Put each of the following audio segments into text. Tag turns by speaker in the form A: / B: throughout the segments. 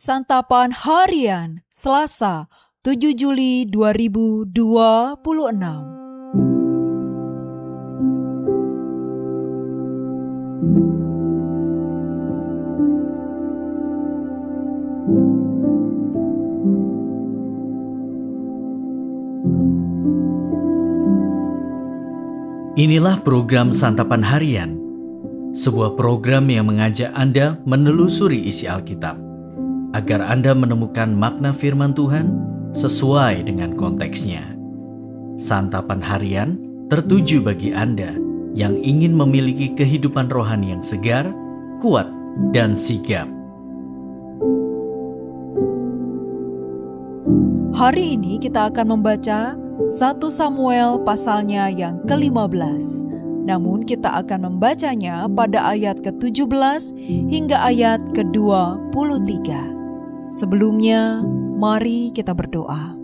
A: Santapan Harian Selasa 7 Juli 2026.
B: Inilah program Santapan Harian, sebuah program yang mengajak Anda menelusuri isi Alkitab, agar Anda menemukan makna firman Tuhan sesuai dengan konteksnya. Santapan Harian tertuju bagi Anda yang ingin memiliki kehidupan rohani yang segar, kuat, dan sigap.
A: Hari ini kita akan membaca 1 Samuel pasalnya yang ke-15. Namun kita akan membacanya pada ayat ke-17 hingga ayat ke-23. Sebelumnya, mari kita berdoa.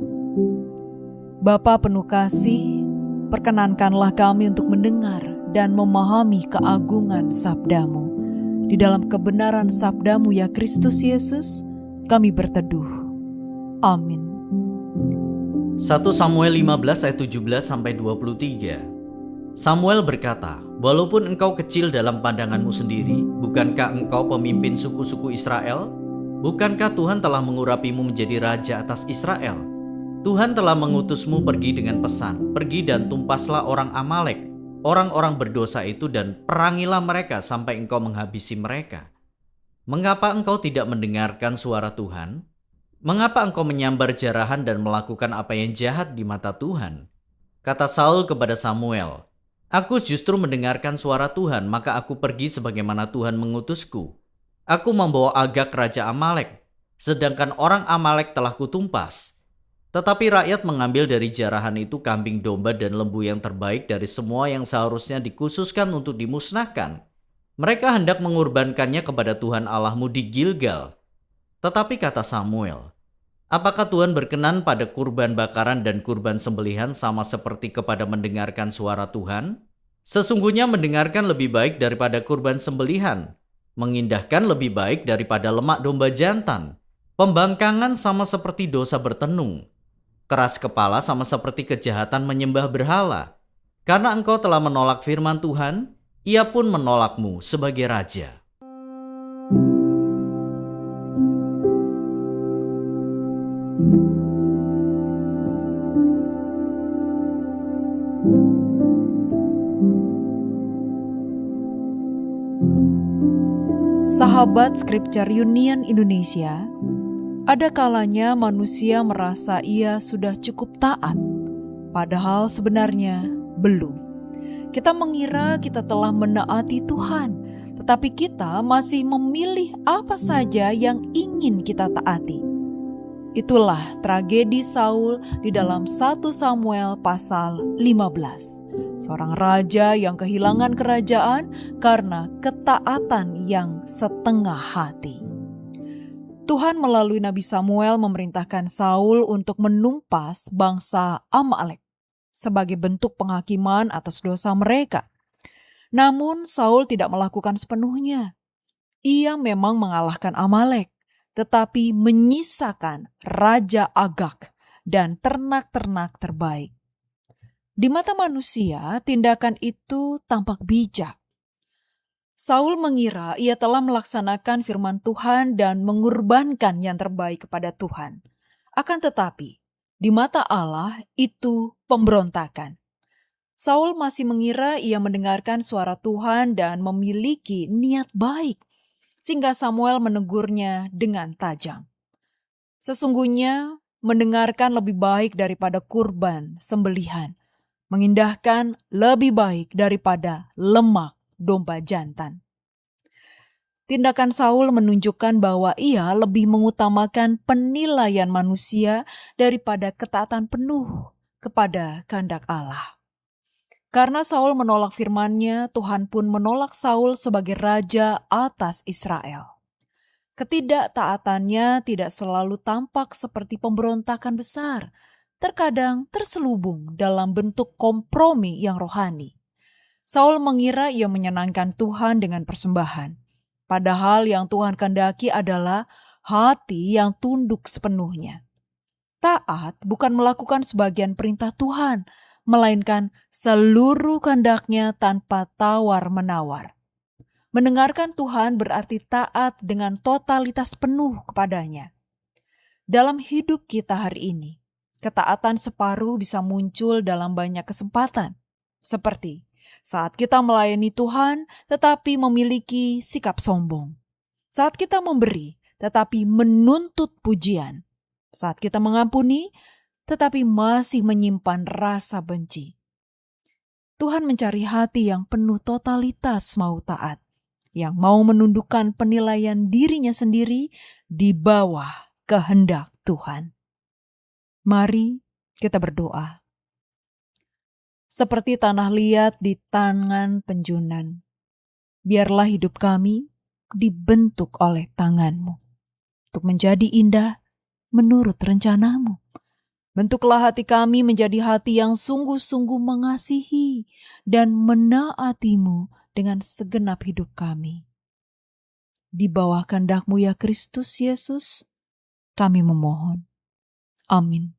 A: Bapa penuh kasih, perkenankanlah kami untuk mendengar dan memahami keagungan sabda-Mu. Di dalam kebenaran sabda-Mu ya Kristus Yesus, kami berteduh. Amin.
B: 1 Samuel 15 ayat 17-23. Samuel berkata, "Walaupun engkau kecil dalam pandanganmu sendiri, bukankah engkau pemimpin suku-suku Israel? Bukankah Tuhan telah mengurapimu menjadi raja atas Israel? Tuhan telah mengutusmu pergi dengan pesan, pergi dan tumpaslah orang Amalek, orang-orang berdosa itu, dan perangilah mereka sampai engkau menghabisi mereka. Mengapa engkau tidak mendengarkan suara Tuhan? Mengapa engkau menyambar jarahan dan melakukan apa yang jahat di mata Tuhan?" Kata Saul kepada Samuel, "Aku justru mendengarkan suara Tuhan, maka aku pergi sebagaimana Tuhan mengutusku. Aku membawa Agag raja Amalek, sedangkan orang Amalek telah kutumpas. Tetapi rakyat mengambil dari jarahan itu kambing domba dan lembu yang terbaik dari semua yang seharusnya dikhususkan untuk dimusnahkan. Mereka hendak mengorbankannya kepada Tuhan Allahmu di Gilgal." Tetapi kata Samuel, "Apakah Tuhan berkenan pada kurban bakaran dan kurban sembelihan sama seperti kepada mendengarkan suara Tuhan? Sesungguhnya mendengarkan lebih baik daripada kurban sembelihan, mengindahkan lebih baik daripada lemak domba jantan. Pembangkangan sama seperti dosa bertenung, keras kepala sama seperti kejahatan menyembah berhala. Karena engkau telah menolak firman Tuhan, Ia pun menolakmu sebagai raja."
A: Sahabat Scripture Union Indonesia, ada kalanya manusia merasa ia sudah cukup taat, padahal sebenarnya belum. Kita mengira kita telah menaati Tuhan, tetapi kita masih memilih apa saja yang ingin kita taati. Itulah tragedi Saul di dalam 1 Samuel pasal 15. Seorang raja yang kehilangan kerajaan karena ketaatan yang setengah hati. Tuhan melalui Nabi Samuel memerintahkan Saul untuk menumpas bangsa Amalek sebagai bentuk penghakiman atas dosa mereka. Namun Saul tidak melakukan sepenuhnya. Ia memang mengalahkan Amalek, tetapi menyisakan Raja Agag dan ternak-ternak terbaik. Di mata manusia, tindakan itu tampak bijak. Saul mengira ia telah melaksanakan firman Tuhan dan mengorbankan yang terbaik kepada Tuhan. Akan tetapi, di mata Allah itu pemberontakan. Saul masih mengira ia mendengarkan suara Tuhan dan memiliki niat baik, sehingga Samuel menegurnya dengan tajam. Sesungguhnya mendengarkan lebih baik daripada kurban sembelihan, mengindahkan lebih baik daripada lemak domba jantan. Tindakan Saul menunjukkan bahwa ia lebih mengutamakan penilaian manusia daripada ketaatan penuh kepada kehendak Allah. Karena Saul menolak firman-Nya, Tuhan pun menolak Saul sebagai raja atas Israel. Ketidaktaatannya tidak selalu tampak seperti pemberontakan besar, terkadang terselubung dalam bentuk kompromi yang rohani. Saul mengira ia menyenangkan Tuhan dengan persembahan, padahal yang Tuhan kehendaki adalah hati yang tunduk sepenuhnya. Taat bukan melakukan sebagian perintah Tuhan, melainkan seluruh kehendak-Nya tanpa tawar-menawar. Mendengarkan Tuhan berarti taat dengan totalitas penuh kepadanya. Dalam hidup kita hari ini, ketaatan separuh bisa muncul dalam banyak kesempatan, seperti saat kita melayani Tuhan tetapi memiliki sikap sombong, saat kita memberi tetapi menuntut pujian, saat kita mengampuni tetapi masih menyimpan rasa benci. Tuhan mencari hati yang penuh totalitas mau taat, yang mau menundukkan penilaian dirinya sendiri di bawah kehendak Tuhan. Mari kita berdoa. Seperti tanah liat di tangan penjunan, biarlah hidup kami dibentuk oleh tangan-Mu untuk menjadi indah menurut rencana-Mu. Bentuklah hati kami menjadi hati yang sungguh-sungguh mengasihi dan menaati-Mu dengan segenap hidup kami. Di bawah kehendak-Mu ya Kristus Yesus, kami memohon. Amin.